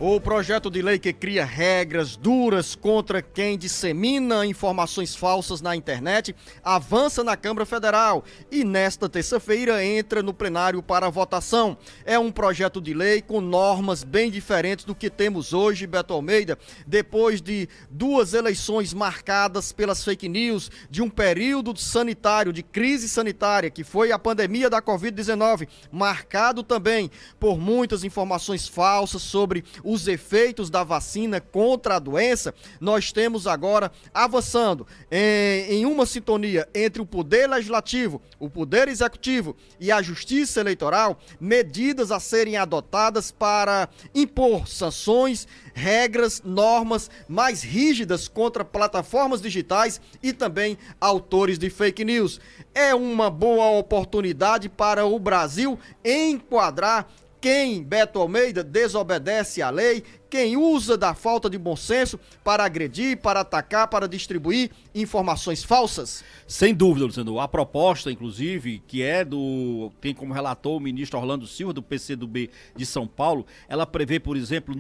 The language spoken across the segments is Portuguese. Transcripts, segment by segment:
O projeto de lei que cria regras duras contra quem dissemina informações falsas na internet avança na Câmara Federal e nesta terça-feira entra no plenário para votação. É um projeto de lei com normas bem diferentes do que temos hoje, Beto Almeida, depois de duas eleições marcadas pelas fake news, de um período sanitário, de crise sanitária, que foi a pandemia da Covid-19, marcado também por muitas informações falsas sobre os efeitos da vacina contra a doença. Nós temos agora avançando em uma sintonia entre o Poder Legislativo, o Poder Executivo e a Justiça Eleitoral, medidas a serem adotadas para impor sanções, regras, normas mais rígidas contra plataformas digitais e também autores de fake news. É uma boa oportunidade para o Brasil enquadrar quem, Beto Almeida, desobedece à lei, quem usa da falta de bom senso para agredir, para atacar, para distribuir informações falsas? Sem dúvida, Luciano. A proposta, inclusive, que tem como relator o ministro Orlando Silva, do PCdoB de São Paulo, ela prevê, por exemplo,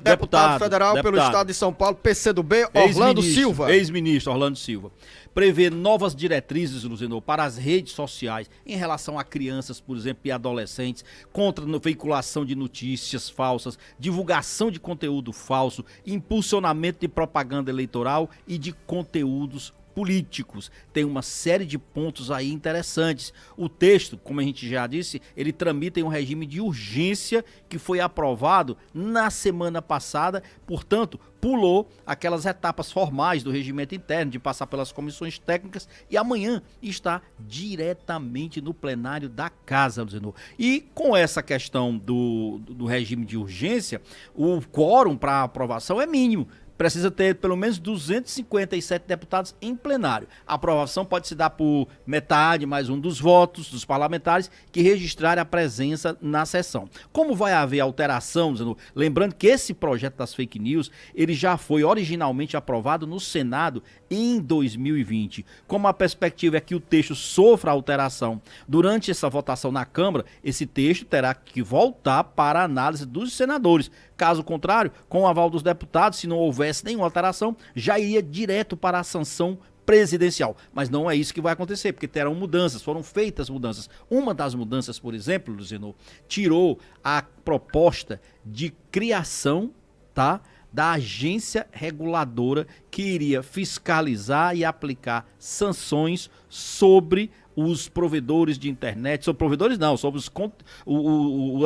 Deputado federal pelo estado de São Paulo, PCdoB, Orlando Silva. Ex-ministro Orlando Silva. Prevê novas diretrizes, Luciano, para as redes sociais em relação a crianças, por exemplo, e adolescentes, contra a veiculação de notícias falsas, divulgação de conteúdo falso, impulsionamento de propaganda eleitoral e de conteúdos políticos. Tem uma série de pontos aí interessantes. O texto, como a gente já disse, ele tramita em um regime de urgência que foi aprovado na semana passada, portanto, pulou aquelas etapas formais do regimento interno, de passar pelas comissões técnicas, e amanhã está diretamente no plenário da Casa, Luciano. E com essa questão do regime de urgência, o quórum para aprovação é mínimo. Precisa ter pelo menos 257 deputados em plenário. A aprovação pode se dar por metade, mais um dos votos dos parlamentares que registrarem a presença na sessão. Como vai haver alteração, lembrando que esse projeto das fake news, ele já foi originalmente aprovado no Senado em 2020. Como a perspectiva é que o texto sofra alteração durante essa votação na Câmara, esse texto terá que voltar para a análise dos senadores. Caso contrário, com o aval dos deputados, se não houvesse nenhuma alteração, já iria direto para a sanção presidencial. Mas não é isso que vai acontecer, porque terão mudanças, foram feitas mudanças. Uma das mudanças, por exemplo, Luciano, tirou a proposta de criação, da agência reguladora que iria fiscalizar e aplicar sanções sobre os provedores de internet, sobre provedores não, sobre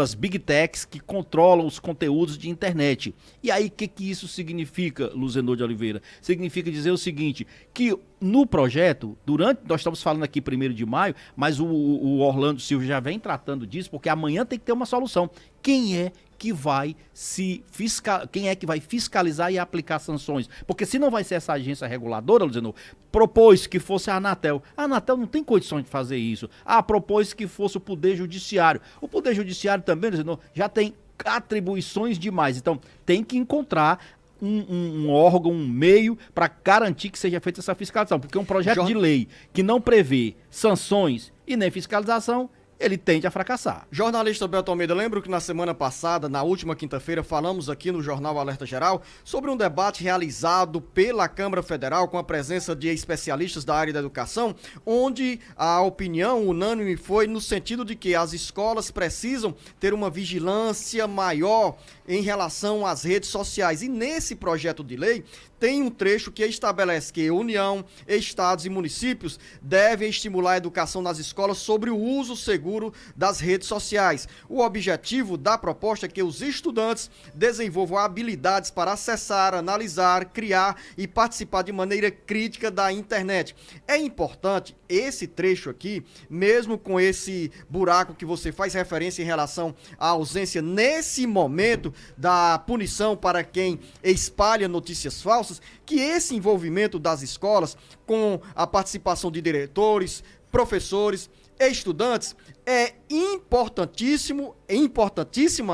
as big techs que controlam os conteúdos de internet. E aí, o que isso significa, Luzenor de Oliveira? Significa dizer o seguinte, que no projeto, nós estamos falando aqui 1º de maio, mas o Orlando Silva já vem tratando disso, porque amanhã tem que ter uma solução. Quem é que vai fiscalizar e aplicar sanções? Porque se não vai ser essa agência reguladora, Luciano, propôs que fosse a Anatel. A Anatel não tem condições de fazer isso. Propôs que fosse o Poder Judiciário. O Poder Judiciário também, Luciano, já tem atribuições demais. Então, tem que encontrar um órgão, um meio para garantir que seja feita essa fiscalização. Porque um projeto de lei que não prevê sanções e nem fiscalização, ele tende a fracassar. Jornalista Beto Almeida, lembro que na semana passada, na última quinta-feira, falamos aqui no Jornal Alerta Geral sobre um debate realizado pela Câmara Federal com a presença de especialistas da área da educação, onde a opinião unânime foi no sentido de que as escolas precisam ter uma vigilância maior em relação às redes sociais. E nesse projeto de lei tem um trecho que estabelece que União, estados e municípios devem estimular a educação nas escolas sobre o uso seguro das redes sociais. O objetivo da proposta é que os estudantes desenvolvam habilidades para acessar, analisar, criar e participar de maneira crítica da internet. É importante esse trecho aqui, mesmo com esse buraco que você faz referência em relação à ausência nesse momento da punição para quem espalha notícias falsas, que esse envolvimento das escolas com a participação de diretores, professores, estudantes, é importantíssima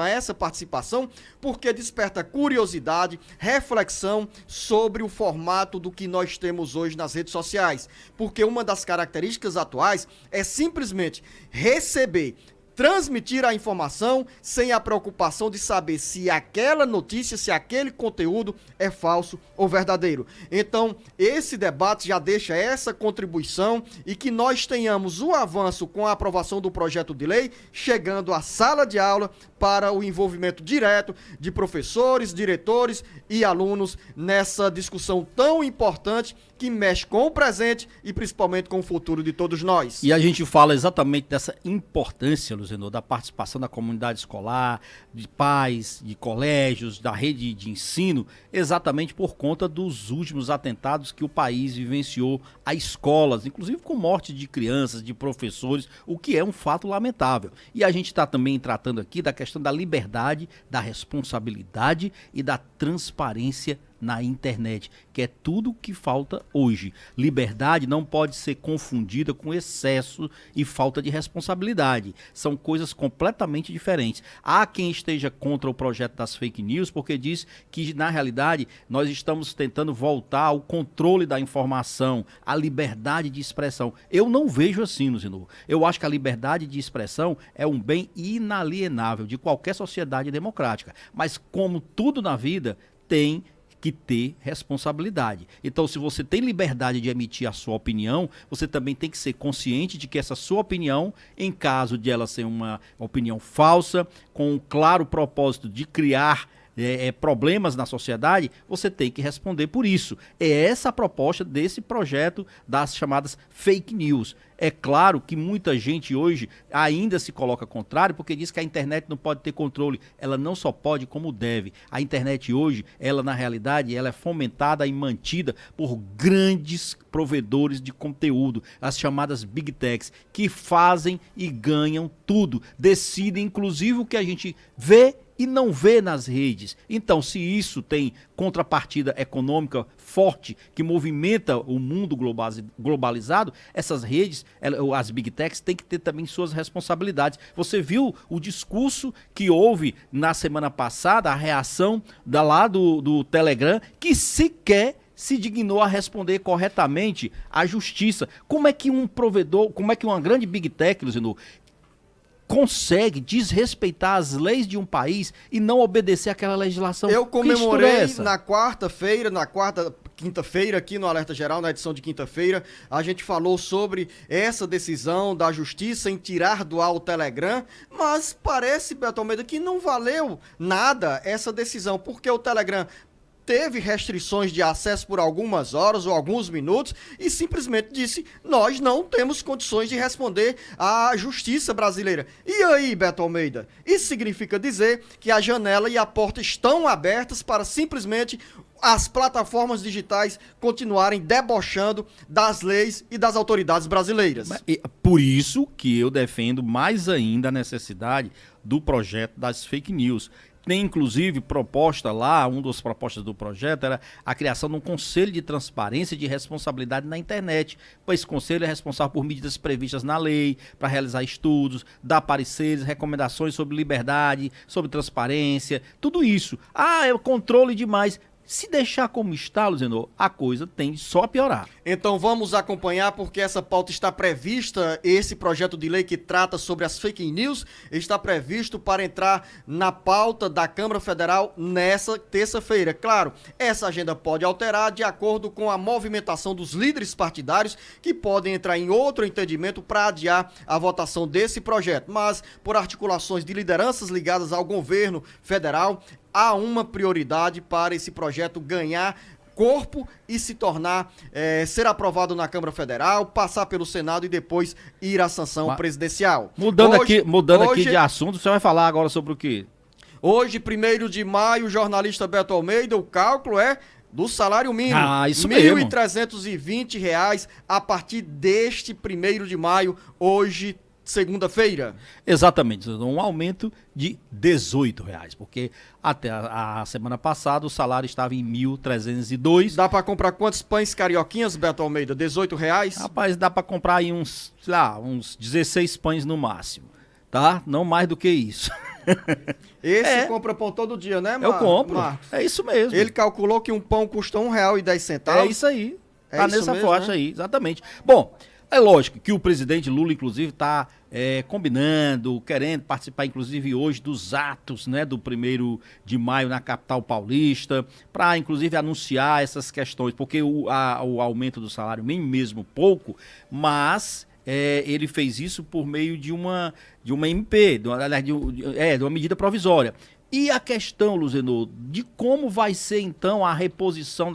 essa participação, porque desperta curiosidade, reflexão sobre o formato do que nós temos hoje nas redes sociais, porque uma das características atuais é simplesmente receber transmitir a informação sem a preocupação de saber se aquela notícia, se aquele conteúdo é falso ou verdadeiro. Então, esse debate já deixa essa contribuição e que nós tenhamos o avanço com a aprovação do projeto de lei, chegando à sala de aula para o envolvimento direto de professores, diretores e alunos nessa discussão tão importante que mexe com o presente e principalmente com o futuro de todos nós. E a gente fala exatamente dessa importância, Luzenor, da participação da comunidade escolar, de pais, de colégios, da rede de ensino, exatamente por conta dos últimos atentados que o país vivenciou a escolas, inclusive com morte de crianças, de professores, o que é um fato lamentável. E a gente está também tratando aqui da questão da liberdade, da responsabilidade e da transparência na internet, que é tudo o que falta hoje. Liberdade não pode ser confundida com excesso e falta de responsabilidade. São coisas completamente diferentes. Há quem esteja contra o projeto das fake news porque diz que, na realidade, nós estamos tentando voltar ao controle da informação, à liberdade de expressão. Eu não vejo assim, Luzenor. Eu acho que a liberdade de expressão é um bem inalienável de qualquer sociedade democrática. Mas, como tudo na vida, tem que ter responsabilidade. Então, se você tem liberdade de emitir a sua opinião, você também tem que ser consciente de que essa sua opinião, em caso de ela ser uma opinião falsa, com um claro propósito de criar problemas na sociedade, você tem que responder por isso. É essa a proposta desse projeto das chamadas fake news. É claro que muita gente hoje ainda se coloca contrário porque diz que a internet não pode ter controle. Ela não só pode, como deve. A internet hoje, ela na realidade, ela é fomentada e mantida por grandes provedores de conteúdo, as chamadas Big Techs, que fazem e ganham tudo. Decidem, inclusive, o que a gente vê e não vê nas redes. Então, se isso tem contrapartida econômica forte que movimenta o mundo globalizado, essas redes, as Big Techs, têm que ter também suas responsabilidades. Você viu o discurso que houve na semana passada, a reação lá do Telegram, que sequer se dignou a responder corretamente à justiça. Como é que um provedor, como é que uma grande Big Tech, Luzenor, consegue desrespeitar as leis de um país e não obedecer àquela legislação? Eu comemorei na quinta-feira, aqui no Alerta Geral, na edição de quinta-feira, a gente falou sobre essa decisão da justiça em tirar do ar o Telegram, mas parece, Beto Almeida, que não valeu nada essa decisão, porque o Telegram teve restrições de acesso por algumas horas ou alguns minutos e simplesmente disse: nós não temos condições de responder à justiça brasileira. E aí, Beto Almeida? Isso significa dizer que a janela e a porta estão abertas para simplesmente as plataformas digitais continuarem debochando das leis e das autoridades brasileiras. Por isso que eu defendo mais ainda a necessidade do projeto das fake news. Tem, inclusive, proposta lá, uma das propostas do projeto era a criação de um conselho de transparência e de responsabilidade na internet. Esse conselho é responsável por medidas previstas na lei, para realizar estudos, dar pareceres, recomendações sobre liberdade, sobre transparência, tudo isso. É o controle demais. Se deixar como está, Luzenor, a coisa tende só a piorar. Então vamos acompanhar, porque essa pauta está prevista, esse projeto de lei que trata sobre as fake news, está previsto para entrar na pauta da Câmara Federal nessa terça-feira. Claro, essa agenda pode alterar de acordo com a movimentação dos líderes partidários, que podem entrar em outro entendimento para adiar a votação desse projeto. Mas, por articulações de lideranças ligadas ao governo federal, há uma prioridade para esse projeto ganhar corpo e se tornar, ser aprovado na Câmara Federal, passar pelo Senado e depois ir à sanção presidencial. Mudando aqui de assunto, você vai falar agora sobre o quê? Hoje, 1º de maio, jornalista Beto Almeida, o cálculo é do salário mínimo. Isso mesmo. R$ 1.320 a partir deste 1º de maio, hoje, segunda-feira. Exatamente, um aumento de R$18, porque até a semana passada o salário estava em 1.302. Dá para comprar quantos pães carioquinhas, Beto Almeida? R$18? Rapaz, dá para comprar aí uns 16 pães no máximo, tá? Não mais do que isso. Esse compra pão todo dia, né, Eu compro, Marcos? É isso mesmo. Ele calculou que um pão custa R$1,10. É isso aí, tá isso nessa mesmo, faixa né? aí, exatamente. Bom, é lógico que o presidente Lula, inclusive, está combinando, querendo participar, inclusive, hoje dos atos, né, do 1º de maio na capital paulista, para, inclusive, anunciar essas questões, porque o aumento do salário mínimo, mesmo pouco, mas ele fez isso por meio de uma MP, de uma medida provisória. E a questão, Luzenor, de como vai ser, então, a reposição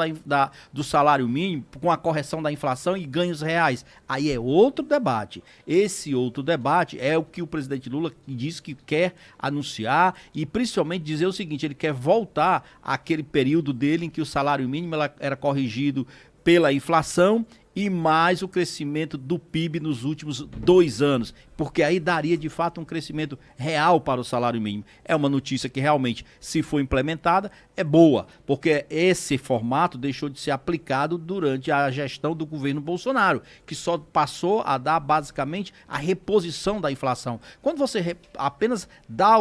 do salário mínimo com a correção da inflação e ganhos reais? Aí é outro debate. Esse outro debate é o que o presidente Lula disse que quer anunciar e, principalmente, dizer o seguinte, ele quer voltar àquele período dele em que o salário mínimo era corrigido pela inflação e mais o crescimento do PIB nos últimos 2 anos, porque aí daria de fato um crescimento real para o salário mínimo. É uma notícia que realmente, se for implementada, é boa, porque esse formato deixou de ser aplicado durante a gestão do governo Bolsonaro, que só passou a dar basicamente a reposição da inflação. Quando você apenas dá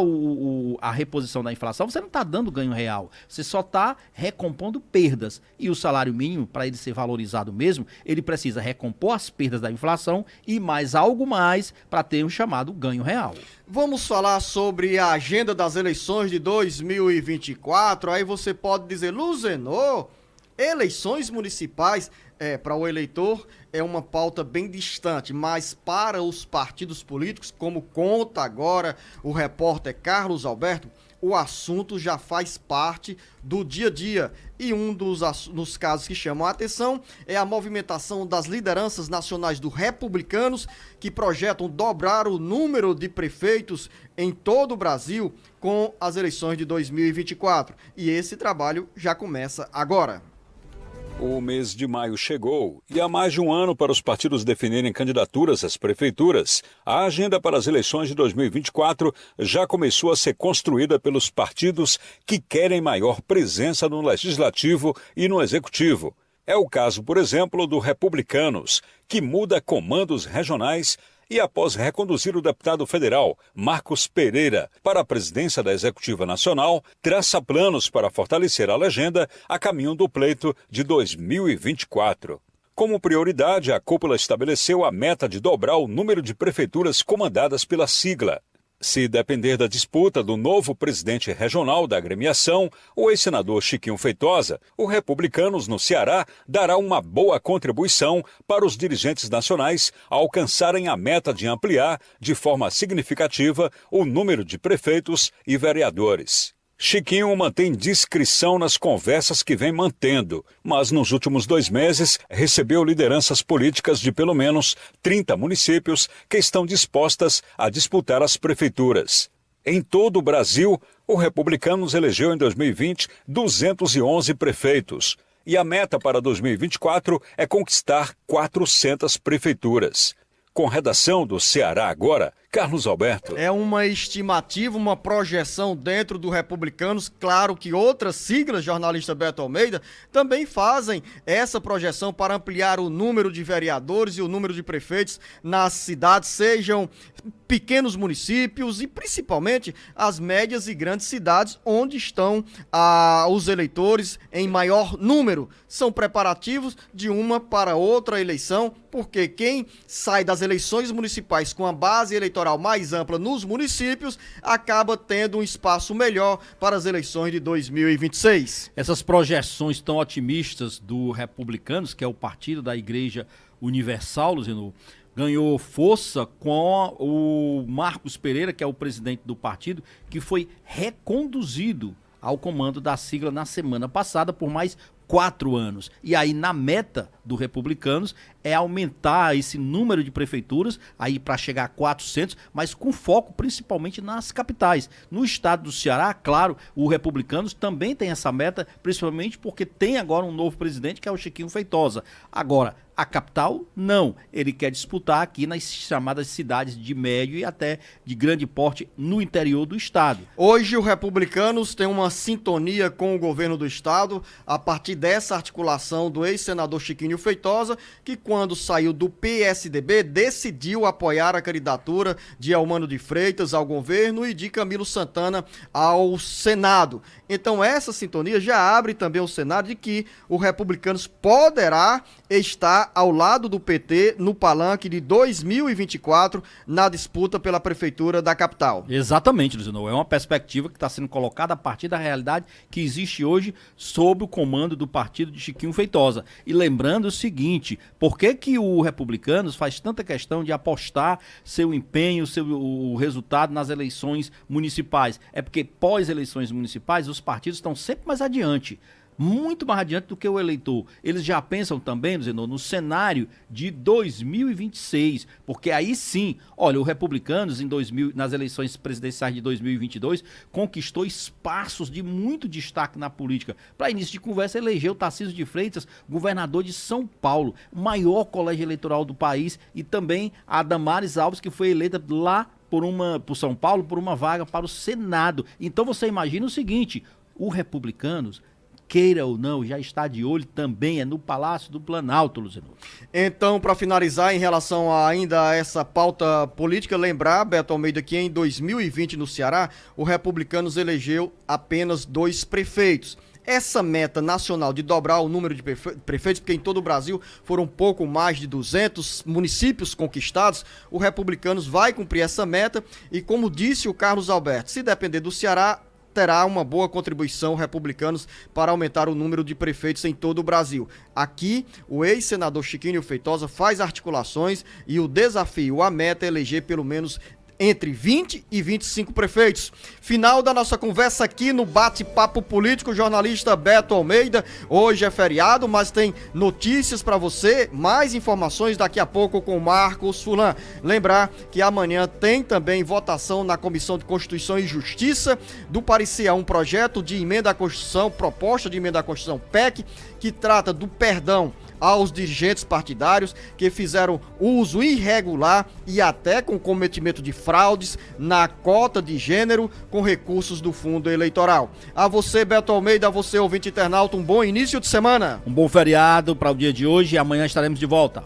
a reposição da inflação, você não está dando ganho real, você só está recompondo perdas. E o salário mínimo, para ele ser valorizado mesmo, ele precisa recompor as perdas da inflação e mais algo mais para ter um chamado ganho real. Vamos falar sobre a agenda das eleições de 2024. Aí você pode dizer, Luzenor, eleições municipais, para o eleitor é uma pauta bem distante, mas para os partidos políticos, como conta agora o repórter Carlos Alberto, o assunto já faz parte do dia a dia. E um dos casos que chamam a atenção é a movimentação das lideranças nacionais do Republicanos, que projetam dobrar o número de prefeitos em todo o Brasil com as eleições de 2024. E esse trabalho já começa agora. O mês de maio chegou e há mais de um ano para os partidos definirem candidaturas às prefeituras, a agenda para as eleições de 2024 já começou a ser construída pelos partidos que querem maior presença no Legislativo e no Executivo. É o caso, por exemplo, do Republicanos, que muda comandos regionais e após reconduzir o deputado federal Marcos Pereira para a presidência da Executiva Nacional, traça planos para fortalecer a legenda a caminho do pleito de 2024. Como prioridade, a cúpula estabeleceu a meta de dobrar o número de prefeituras comandadas pela sigla. Se depender da disputa do novo presidente regional da agremiação, o ex-senador Chiquinho Feitosa, o Republicanos no Ceará dará uma boa contribuição para os dirigentes nacionais alcançarem a meta de ampliar, de forma significativa, o número de prefeitos e vereadores. Chiquinho mantém discrição nas conversas que vem mantendo, mas nos últimos 2 meses recebeu lideranças políticas de pelo menos 30 municípios que estão dispostas a disputar as prefeituras. Em todo o Brasil, o Republicanos elegeu em 2020 211 prefeitos e a meta para 2024 é conquistar 400 prefeituras. Com redação do Ceará Agora, Carlos Alberto. É uma estimativa, uma projeção dentro do Republicanos. Claro que outras siglas, jornalista Beto Almeida, também fazem essa projeção para ampliar o número de vereadores e o número de prefeitos nas cidades, sejam pequenos municípios e principalmente as médias e grandes cidades onde estão os eleitores em maior número. São preparativos de uma para outra eleição, porque quem sai das eleições municipais com a base eleitoral mais ampla nos municípios acaba tendo um espaço melhor para as eleições de 2026. Essas projeções tão otimistas do Republicanos, que é o partido da Igreja Universal, Luzenor, ganhou força com o Marcos Pereira, que é o presidente do partido, que foi reconduzido ao comando da sigla na semana passada por mais 4 anos. E aí, na meta do Republicanos, é aumentar esse número de prefeituras, aí para chegar a 400, mas com foco principalmente nas capitais. No estado do Ceará, claro, o Republicanos também tem essa meta, principalmente porque tem agora um novo presidente, que é o Chiquinho Feitosa. Agora, a capital, não. Ele quer disputar aqui nas chamadas cidades de médio e até de grande porte no interior do estado. Hoje, o Republicanos tem uma sintonia com o governo do estado, a partir dessa articulação do ex-senador Chiquinho Feitosa, que quando quando saiu do PSDB, decidiu apoiar a candidatura de Eumano de Freitas ao governo e de Camilo Santana ao Senado. Então essa sintonia já abre também o cenário de que o Republicanos poderá estar ao lado do PT no palanque de 2024 na disputa pela prefeitura da capital. Exatamente, Luciano. É uma perspectiva que está sendo colocada a partir da realidade que existe hoje sob o comando do partido de Chiquinho Feitosa. E lembrando o seguinte, por que o Republicanos faz tanta questão de apostar seu empenho, o resultado nas eleições municipais? É porque pós-eleições municipais os partidos estão sempre mais adiante. Muito mais adiante do que o eleitor. Eles já pensam também, Zenô, no cenário de 2026, porque aí sim, olha, o Republicanos nas eleições presidenciais de 2022 conquistou espaços de muito destaque na política. Para início de conversa, elegeu Tarcísio de Freitas, governador de São Paulo, o maior colégio eleitoral do país, e também a Damares Alves, que foi eleita lá por São Paulo por uma vaga para o Senado. Então você imagina o seguinte, o Republicanos, queira ou não, já está de olho também, é no Palácio do Planalto, Luciano. Então, para finalizar, em relação ainda a essa pauta política, lembrar, Beto Almeida, que em 2020 no Ceará, o Republicanos elegeu apenas 2 prefeitos. Essa meta nacional de dobrar o número de prefeitos, porque em todo o Brasil foram pouco mais de 200 municípios conquistados, o Republicanos vai cumprir essa meta e, como disse o Carlos Alberto, se depender do Ceará, terá uma boa contribuição Republicanos para aumentar o número de prefeitos em todo o Brasil. Aqui, o ex-senador Chiquinho Feitosa faz articulações e o desafio, a meta é eleger pelo menos entre 20 e 25 prefeitos. Final da nossa conversa aqui no Bate-Papo Político, jornalista Beto Almeida. Hoje é feriado, mas tem notícias para você, mais informações daqui a pouco com Marcos Fulan. Lembrar que amanhã tem também votação na Comissão de Constituição e Justiça do parecer a um projeto de emenda à Constituição, proposta de emenda à Constituição PEC, que trata do perdão aos dirigentes partidários que fizeram uso irregular e até com cometimento de fraudes na cota de gênero com recursos do fundo eleitoral. A você, Beto Almeida, a você, ouvinte internauta, um bom início de semana. Um bom feriado para o dia de hoje e amanhã estaremos de volta.